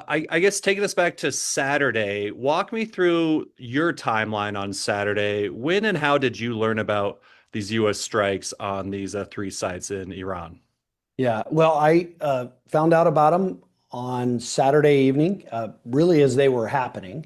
I guess taking us back to Saturday, walk me through your timeline on Saturday. When and how did you learn about these U.S. strikes on these three sites in Iran? Yeah, well, I found out about them on Saturday evening, really as they were happening,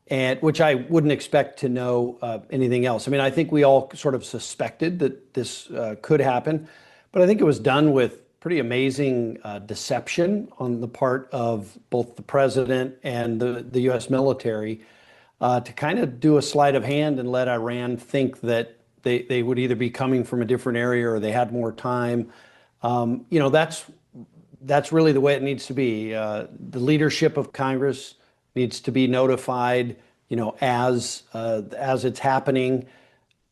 and which I wouldn't expect to know anything else. I mean, I think we all sort of suspected that this could happen, but I think it was done with pretty amazing deception on the part of both the president and the U.S. military to kind of do a sleight of hand and let Iran think that they would either be coming from a different area or they had more time. That's really the way it needs to be. The leadership of Congress needs to be notified, as it's happening.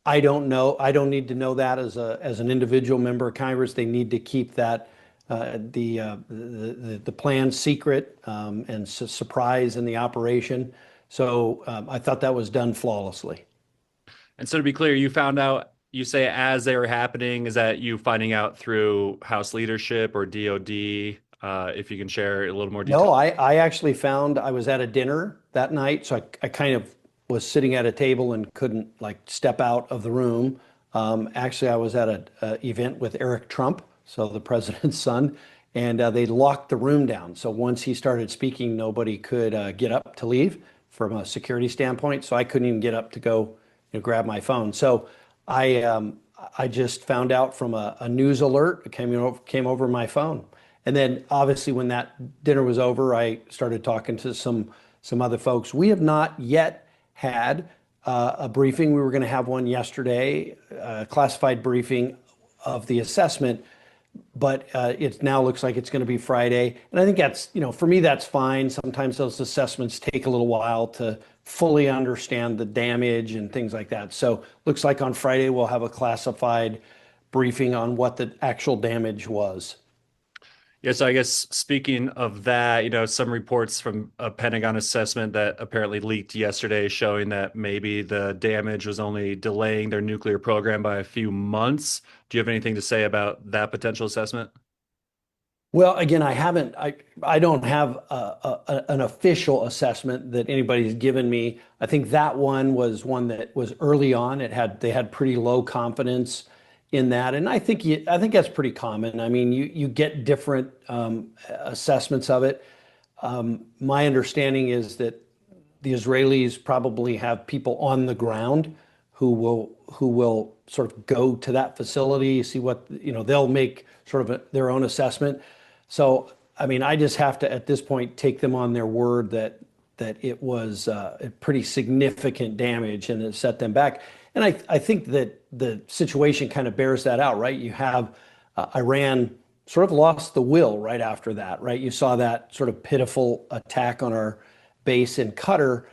I don't know. I don't need to know that as an individual member of Congress. They need to keep that the plan secret and surprise in the operation. So I thought that was done flawlessly. And so to be clear, you found out, you say as they were happening, is that you finding out through House leadership or DOD? If you can share a little more No, detail. I actually found I was at a dinner that night, so I kind of was sitting at a table and couldn't like step out of the room. Actually, I was at an event with Eric Trump, so the president's son, and they locked the room down. So once he started speaking, nobody could get up to leave from a security standpoint. So I couldn't even get up to go, grab my phone. So I just found out from a news alert. It came over my phone. And then obviously when that dinner was over, I started talking to some other folks. We have not yet had a briefing. We were going to have one yesterday, a classified briefing of the assessment, but it now looks like it's going to be Friday. And I think that's, for me, that's fine. Sometimes those assessments take a little while to fully understand the damage and things like that. So looks like on Friday we'll have a classified briefing on what the actual damage was. Yeah, so I guess speaking of that, some reports from a Pentagon assessment that apparently leaked yesterday showing that maybe the damage was only delaying their nuclear program by a few months. Do you have anything to say about that potential assessment? Well, again, I don't have an official assessment that anybody's given me. I think that one was one that was early on. They had pretty low confidence in that, and I think that's pretty common. I mean, you get different assessments of it. My understanding is that the Israelis probably have people on the ground who will sort of go to that facility, see what, they'll make sort of their own assessment. So, I mean, I just have to, at this point, take them on their word that it was a pretty significant damage and it set them back. And I think that the situation kind of bears that out, right? You have Iran sort of lost the will right after that, right? You saw that sort of pitiful attack on our base in Qatar,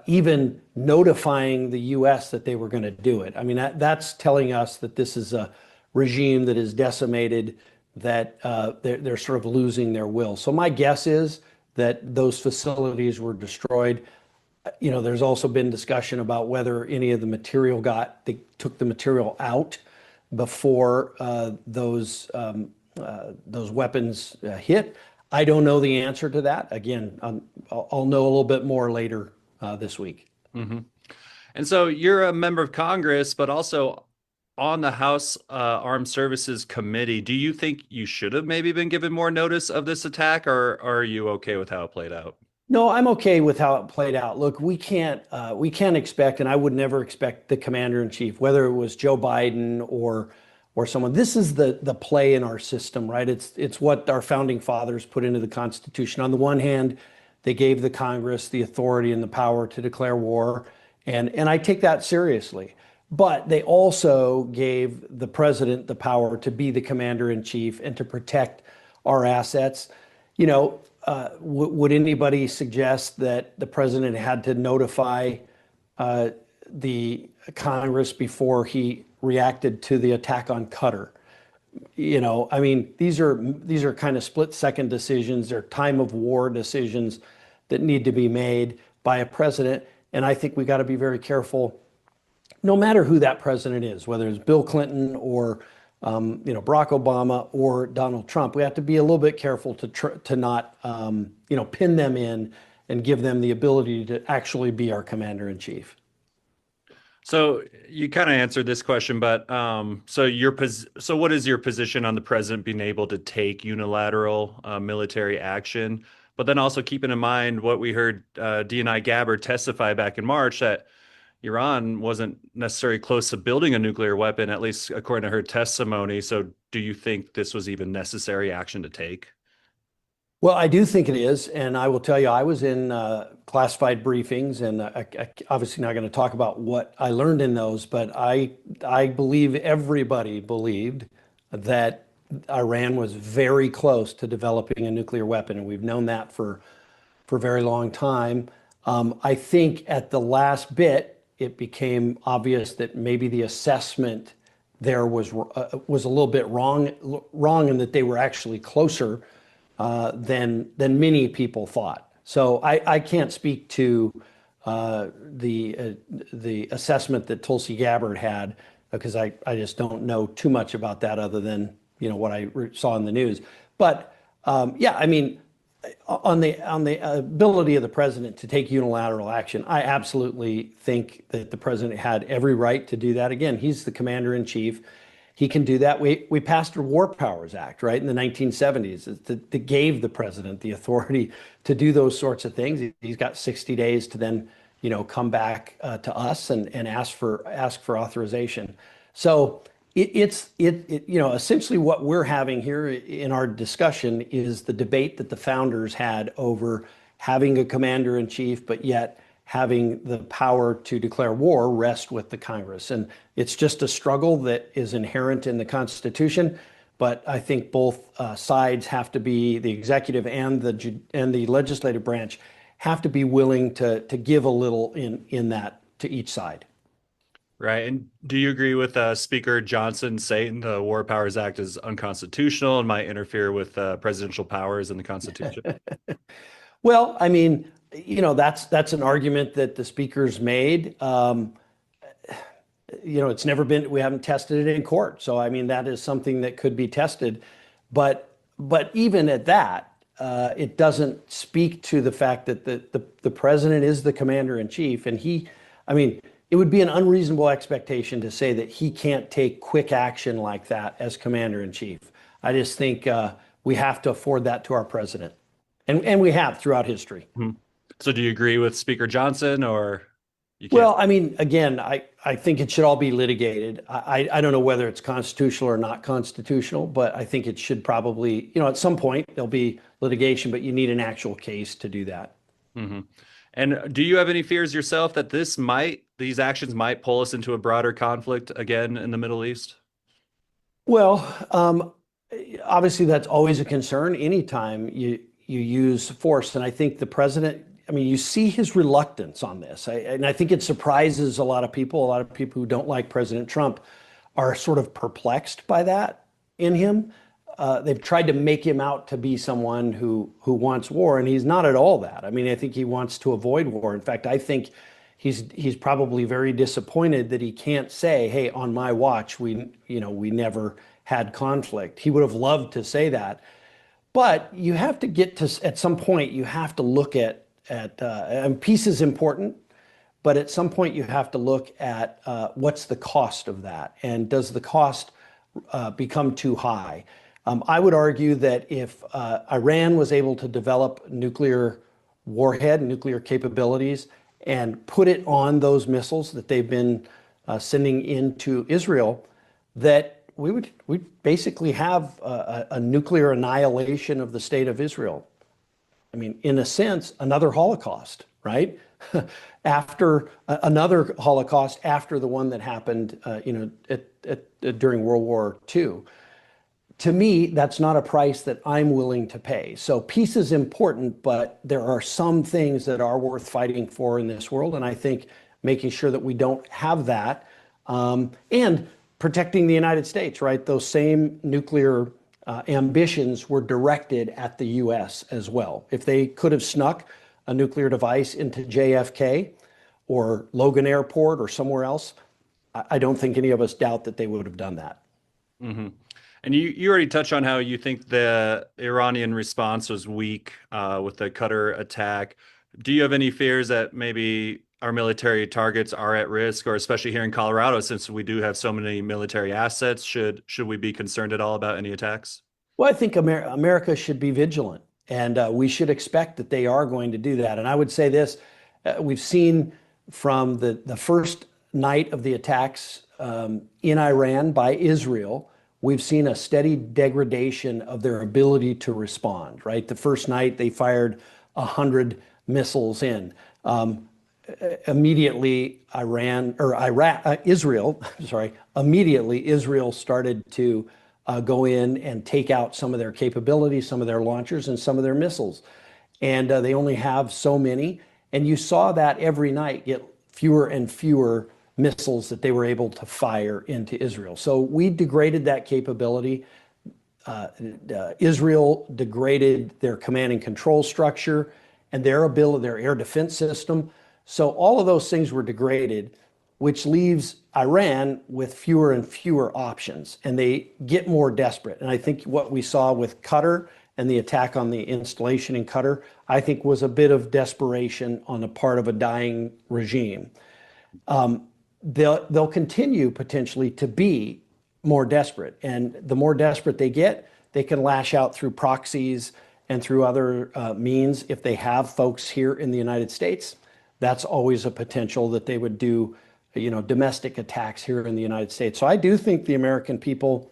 even notifying the U.S. that they were going to do it. I mean, that's telling us that this is a regime that is decimated, that they're sort of losing their will. So my guess is that those facilities were destroyed. There's also been discussion about whether any of the material they took the material out before those weapons hit. I don't know the answer to that. Again, I'll know a little bit more later this week. Hmm. And so you're a member of Congress, but also on the House Armed Services Committee. Do you think you should have maybe been given more notice of this attack, or are you okay with how it played out? No, I'm okay with how it played out. Look, we can't expect, and I would never expect the commander in chief, whether it was Joe Biden or someone. This is the play in our system, right? It's what our founding fathers put into the Constitution. On the one hand, they gave the Congress the authority and the power to declare war, and I take that seriously. But they also gave the president the power to be the commander in chief and to protect our assets. Would anybody suggest that the president had to notify the Congress before he reacted to the attack on Qatar? I mean, these are kind of split-second decisions. They're time of war decisions that need to be made by a president. And I think we got to be very careful, no matter who that president is, whether it's Bill Clinton Barack Obama or Donald Trump. We have to be a little bit careful to not, pin them in and give them the ability to actually be our commander in chief. So you kind of answered this question, but so what is your position on the president being able to take unilateral military action? But then also keeping in mind what we heard DNI Gabbard testify back in March that Iran wasn't necessarily close to building a nuclear weapon, at least according to her testimony. So do you think this was even necessary action to take? Well, I do think it is, and I will tell you, I was in classified briefings, and obviously not going to talk about what I learned in those, but I believe everybody believed that Iran was very close to developing a nuclear weapon, and we've known that for a very long time. I think at the last bit, it became obvious that maybe the assessment there was a little bit wrong, and that they were actually closer than many people thought. So I can't speak to the assessment that Tulsi Gabbard had because I just don't know too much about that other than what I saw in the news. But yeah, I mean, on the ability of the president to take unilateral action, I absolutely think that the president had every right to do that. Again, he's the commander in chief. He can do that. We passed a War Powers Act, right, in the 1970s that gave the president the authority to do those sorts of things. He's got 60 days to then, come back to us and ask for authorization. So essentially what we're having here in our discussion is the debate that the founders had over having a commander in chief, but yet having the power to declare war rest with the Congress. And it's just a struggle that is inherent in the Constitution. But I think both sides have to be, the executive and the legislative branch have to be willing to give a little in that to each side. Right. And do you agree with Speaker Johnson saying the War Powers Act is unconstitutional and might interfere with presidential powers in the Constitution? Well, I mean, that's an argument that the speaker's made. It's never been, we haven't tested it in court. So, I mean, that is something that could be tested. But even at that, it doesn't speak to the fact that the president is the commander in chief. And it would be an unreasonable expectation to say that he can't take quick action like that as commander in chief. I just think we have to afford that to our president. And we have throughout history. Mhm. So do you agree with Speaker Johnson or you can't? Well, I mean, again, I think it should all be litigated. I don't know whether it's constitutional or not constitutional, but I think it should probably, at some point there'll be litigation, but you need an actual case to do that. Mm-hmm. And do you have any fears yourself that these actions might pull us into a broader conflict again in the Middle East? Well, obviously that's always a concern anytime you use force. And I think the president, you see his reluctance on this. And I think it surprises a lot of people. A lot of people who don't like President Trump are sort of perplexed by that in him. They've tried to make him out to be someone who wants war, and he's not at all that. I think he wants to avoid war. In fact, I think he's probably very disappointed that he can't say, "Hey, on my watch, we never had conflict." He would have loved to say that, but you have to get to, at some point, you have to look at and peace is important, but at some point you have to look at what's the cost of that, and does the cost become too high? I would argue that if Iran was able to develop nuclear warhead, nuclear capabilities, and put it on those missiles that they've been sending into Israel, that we basically have a nuclear annihilation of the state of Israel. In a sense, another Holocaust, right? After another Holocaust after the one that happened, during World War II. To me, that's not a price that I'm willing to pay. So peace is important, but there are some things that are worth fighting for in this world. And I think making sure that we don't have that, and protecting the United States, right? Those same nuclear ambitions were directed at the US as well. If they could have snuck a nuclear device into JFK or Logan Airport or somewhere else, I don't think any of us doubt that they would have done that. Hmm. And you already touched on how you think the Iranian response was weak with the Qatar attack. Do you have any fears that maybe our military targets are at risk, or especially here in Colorado, since we do have so many military assets, should we be concerned at all about any attacks? Well, I think America should be vigilant, and we should expect that they are going to do that. And I would say this: we've seen from the first night of the attacks in Iran by Israel, we've seen a steady degradation of their ability to respond. Right, the first night they fired 100 missiles in. Immediately Israel, sorry, immediately Israel started to go in and take out some of their capabilities, some of their launchers, and some of their missiles. And they only have so many. And you saw that every night get fewer and fewer missiles that they were able to fire into Israel. So we degraded that capability. Israel degraded their command and control structure and their ability, their air defense system. So all of those things were degraded, which leaves Iran with fewer and fewer options, and they get more desperate. And I think what we saw with Qatar and the attack on the installation in Qatar, I think was a bit of desperation on the part of a dying regime. They'll continue potentially to be more desperate. And the more desperate they get, they can lash out through proxies and through other means. If they have folks here in the United States, that's always a potential that they would do, domestic attacks here in the United States. So I do think the American people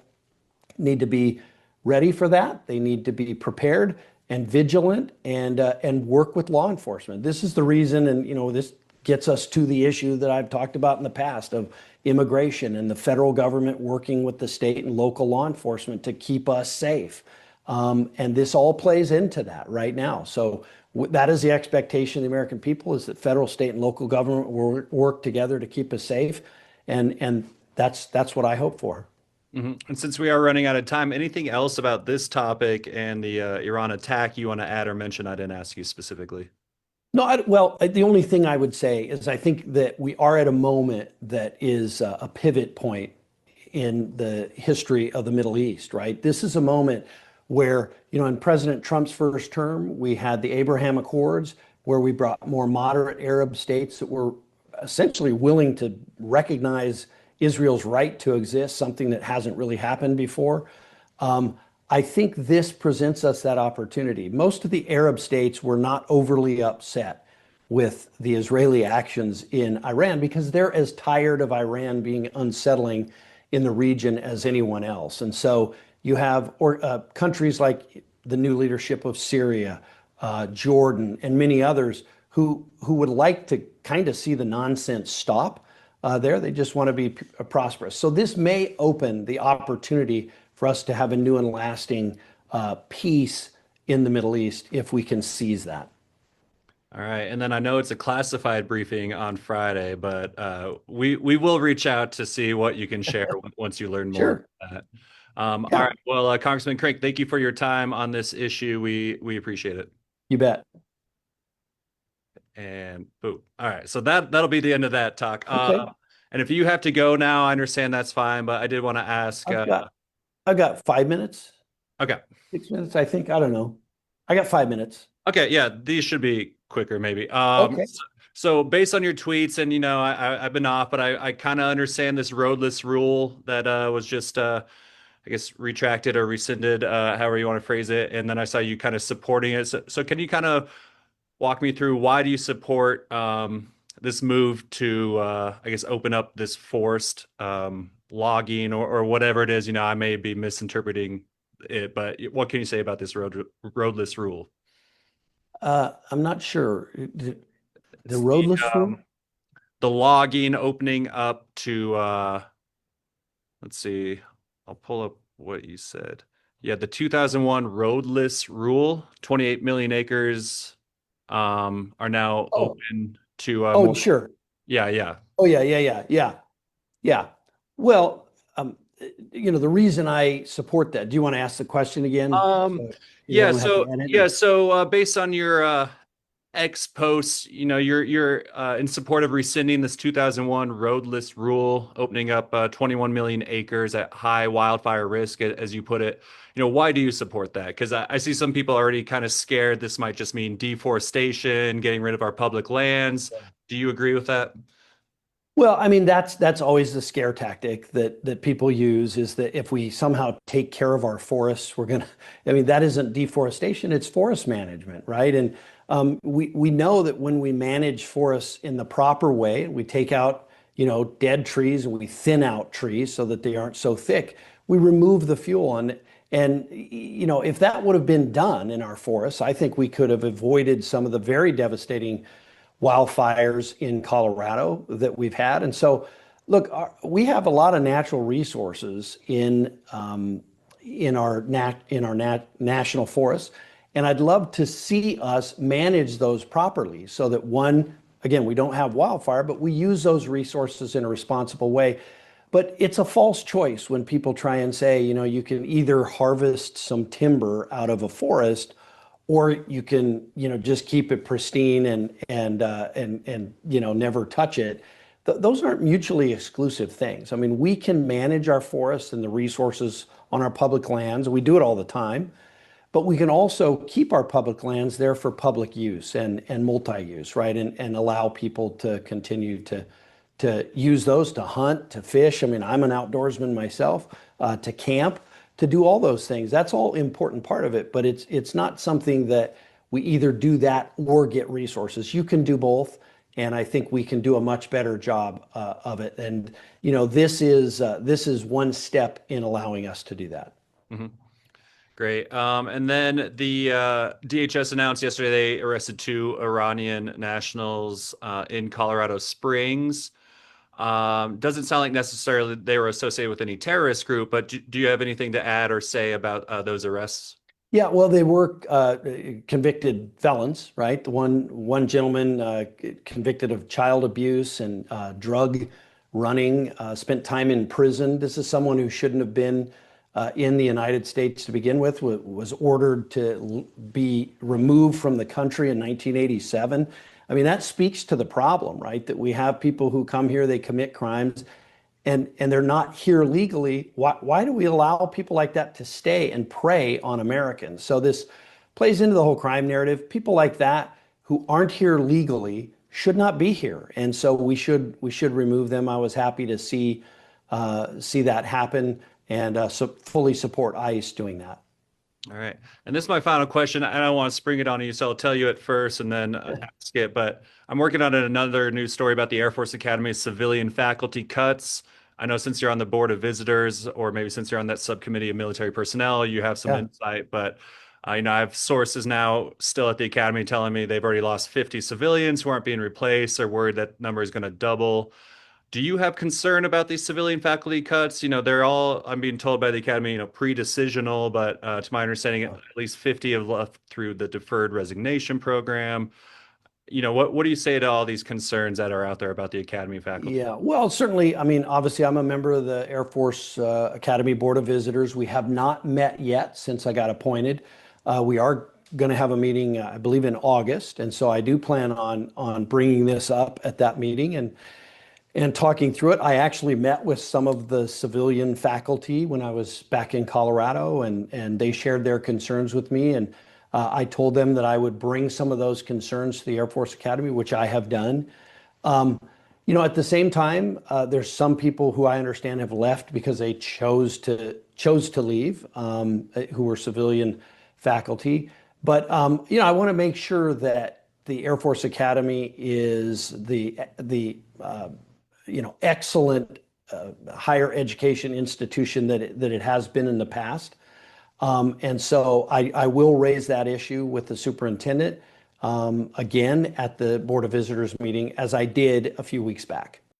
need to be ready for that. They need to be prepared and vigilant and work with law enforcement. This is the reason, and this gets us to the issue that I've talked about in the past of immigration and the federal government working with the state and local law enforcement to keep us safe. And this all plays into that right now. So that is the expectation of the American people, is that federal, state, and local government will work together to keep us safe. And that's what I hope for. Hmm. And since we are running out of time, anything else about this topic and the Iran attack you want to add or mention? I didn't ask you specifically. No, well, the only thing I would say is I think that we are at a moment that is a pivot point in the history of the Middle East, right? This is a moment where, in President Trump's first term, we had the Abraham Accords, where we brought more moderate Arab states that were essentially willing to recognize Israel's right to exist, something that hasn't really happened before. I think this presents us that opportunity. Most of the Arab states were not overly upset with the Israeli actions in Iran because they're as tired of Iran being unsettling in the region as anyone else. And so you have countries like the new leadership of Syria, Jordan, and many others who would like to kind of see the nonsense stop there. They just want to be prosperous. So this may open the opportunity for us to have a new and lasting peace in the Middle East if we can seize that. All right, and then I know it's a classified briefing on Friday, but we will reach out to see what you can share once you learn more Sure. about that. All Yeah, right, well, Congressman Crank, thank you for your time on this issue. We appreciate it. you bet. And boom. All right, so that'll be the end of that talk. Okay. And if you have to go now, I understand that's fine, but I did want to ask. I've got I've got 5 minutes, Okay. 6 minutes, I think. I don't know. I got 5 minutes. Okay, yeah, these should be quicker, maybe. Okay. So based on your tweets, and I've been off, but I kind of understand this roadless rule that was just, I guess, retracted or rescinded, however you want to phrase it. And then I saw you kind of supporting it. So can you kind of walk me through why do you support this move to, I guess, open up this forced logging or whatever it is? I may be misinterpreting it, but what can you say about this roadless rule? I'm not sure. The It's the roadless rule? the logging opening up to let's see, I'll pull up what you said. Yeah, the 2001 roadless rule, 28 million acres are now Oh, open to oh, more. sure. Yeah, yeah. Oh, yeah, yeah, yeah, yeah, yeah. Well, the reason I support that, do you want to ask the question again? Um So you yeah, don't have to so edit. based on your ex post, you're in support of rescinding this 2001 roadless rule, opening up 21 million acres at high wildfire risk, as you put it. Why do you support that? Because I see some people already kind of scared this might just mean deforestation, getting rid of our public lands. Do you agree with that? Well, I mean, that's always the scare tactic that people use is that if we somehow take care of our forests, we're gonna, I mean, that isn't deforestation, it's forest management, right? And we know that when we manage forests in the proper way, we take out, dead trees and we thin out trees so that they aren't so thick. We remove the fuel and if that would have been done in our forests, I think we could have avoided some of the very devastating wildfires in Colorado that we've had. And so, look, we have a lot of natural resources in our national forests, and I'd love to see us manage those properly so that one, again, we don't have wildfire, but we use those resources in a responsible way. But it's a false choice when people try and say, you can either harvest some timber out of a forest or you can, just keep it pristine and never touch it. Those aren't mutually exclusive things. I mean, we can manage our forests and the resources on our public lands. We do it all the time, but we can also keep our public lands there for public use and multi-use, right? And allow people to continue to use those to hunt, to fish. I mean, I'm an outdoorsman myself, to camp, to do all those things. That's all important part of it, but it's not something that we either do that or get resources. You can do both, and I think we can do a much better job of it. And this is one step in allowing us to do that. Mhm. Great. And then the DHS announced yesterday they arrested two Iranian nationals in Colorado Springs. Doesn't sound like necessarily they were associated with any terrorist group, but do you have anything to add or say about those arrests? Yeah, well, they were convicted felons, right? The one gentleman convicted of child abuse and drug running, spent time in prison. This is someone who shouldn't have been in the United States to begin with, was ordered to be removed from the country in 1987. I mean, that speaks to the problem, right? That we have people who come here, they commit crimes, and they're not here legally. Why do we allow people like that to stay and prey on Americans? So this plays into the whole crime narrative. People like that who aren't here legally should not be here, and so we should remove them. I was happy to see that happen, and fully support ICE doing that. All right. And this is my final question. I don't want to spring it on you, so I'll tell you it first and then ask it. But I'm working on another news story about the Air Force Academy's civilian faculty cuts. I know since you're on the board of visitors, or maybe since you're on that subcommittee of military personnel, you have some Yeah. insight. But I have sources now still at the academy telling me they've already lost 50 civilians who aren't being replaced. They're worried that number is going to double. Do you have concern about these civilian faculty cuts? They're all, I'm being told by the academy, pre-decisional, but to my understanding, at least 50 have left through the deferred resignation program. What do you say to all these concerns that are out there about the academy faculty? Yeah, well, certainly. I mean, obviously, I'm a member of the Air Force Academy Board of Visitors. We have not met yet since I got appointed. We are going to have a meeting, I believe, in August, and so I do plan on bringing this up at that meeting and talking through it. I actually met with some of the civilian faculty when I was back in Colorado, and they shared their concerns with me. And I told them that I would bring some of those concerns to the Air Force Academy, which I have done. At the same time, there's some people who I understand have left because they chose to leave, who were civilian faculty. But I want to make sure that the Air Force Academy is the excellent higher education institution that it has been in the past. And so I will raise that issue with the superintendent again at the Board of Visitors meeting, as I did a few weeks back.